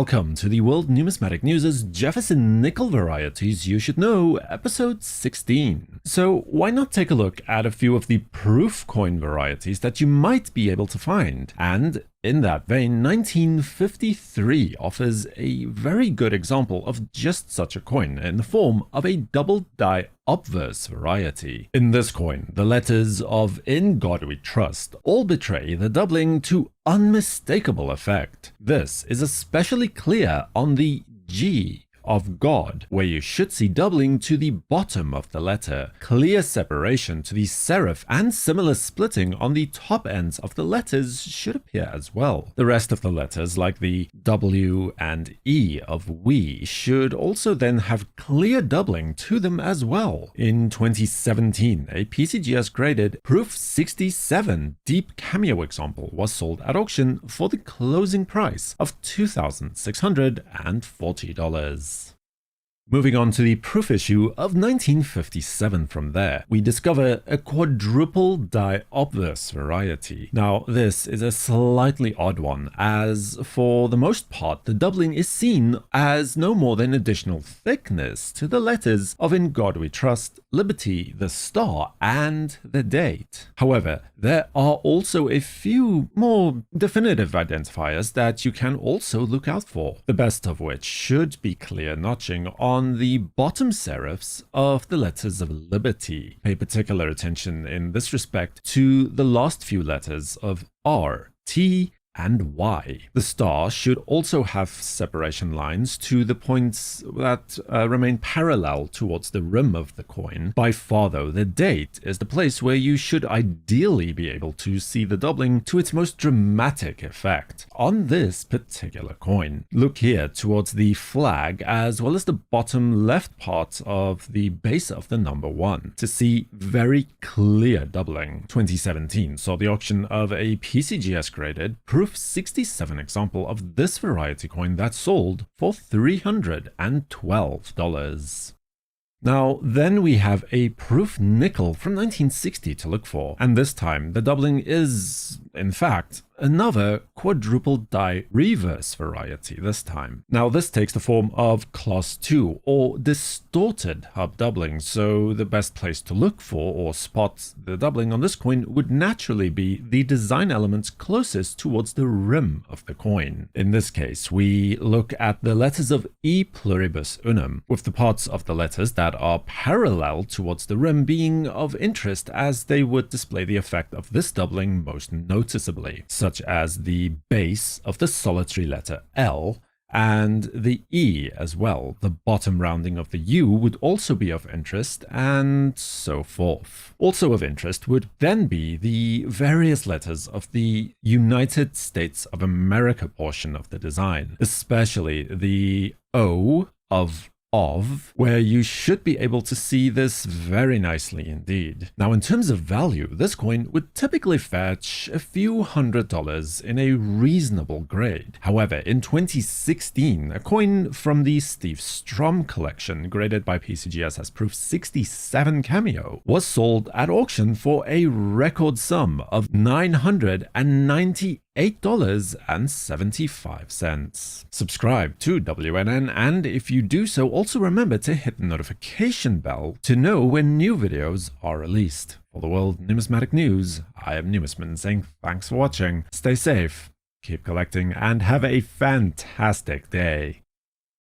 welcome to the World Numismatic News' Jefferson Nickel Varieties You Should Know, episode 16. So why not take a look at a few of the proof coin varieties that you might be able to find? And in that vein, 1953 offers a very good example of just such a coin in the form of a double die Obverse variety. In this coin, the letters of "In God We Trust" all betray the doubling to unmistakable effect. This is especially clear on the G of God, where you should see doubling to the bottom of the letter, clear separation to the serif, and similar splitting on the top ends of the letters should appear as well. The rest of the letters, like the W and E of we, should also then have clear doubling to them as well. In 2017, a PCGS graded Proof 67 deep cameo example was sold at auction for the closing price of $2,640. Moving on to the proof issue of 1957 from there, we discover a quadruple die Obverse variety. Now, this is a slightly odd one, as for the most part, the doubling is seen as no more than additional thickness to the letters of "In God We Trust," "Liberty," the star, and the date. However, there are also a few more definitive identifiers that you can also look out for, the best of which should be clear notching on the bottom serifs of the letters of Liberty. Pay particular attention in this respect to the last few letters of R, T, and Y. The star should also have separation lines to the points that remain parallel towards the rim of the coin. By far though, the date is the place where you should ideally be able to see the doubling to its most dramatic effect on this particular coin. Look here towards the flag as well as the bottom left part of the base of the number 1 to see very clear doubling. 2017 saw the auction of a PCGS graded Proof 67 example of this variety coin that sold for $312. Now, then we have a Proof Nickel from 1960 to look for, and this time the doubling is, in fact, another quadruple die reverse variety this time. Now, this takes the form of class 2 or distorted hub doubling, so the best place to look for or spot the doubling on this coin would naturally be the design elements closest towards the rim of the coin. In this case, we look at the letters of E pluribus unum, with the parts of the letters that are parallel towards the rim being of interest as they would display the effect of this doubling most noticeably, such as the base of the solitary letter L and the E as well. The bottom rounding of the U would also be of interest, and so forth. Also of interest would then be the various letters of the United States of America portion of the design, especially the O of, where you should be able to see this very nicely indeed. Now, in terms of value, this coin would typically fetch a few $100s in a reasonable grade. However, in 2016, a coin from the Steve Strom collection, graded by PCGS as Proof 67 Cameo, was sold at auction for a record sum of $998.75. Subscribe to WNN, and if you do so, also remember to hit the notification bell to know when new videos are released. For the World Numismatic News, I am Numisman saying thanks for watching, stay safe, keep collecting, and have a fantastic day.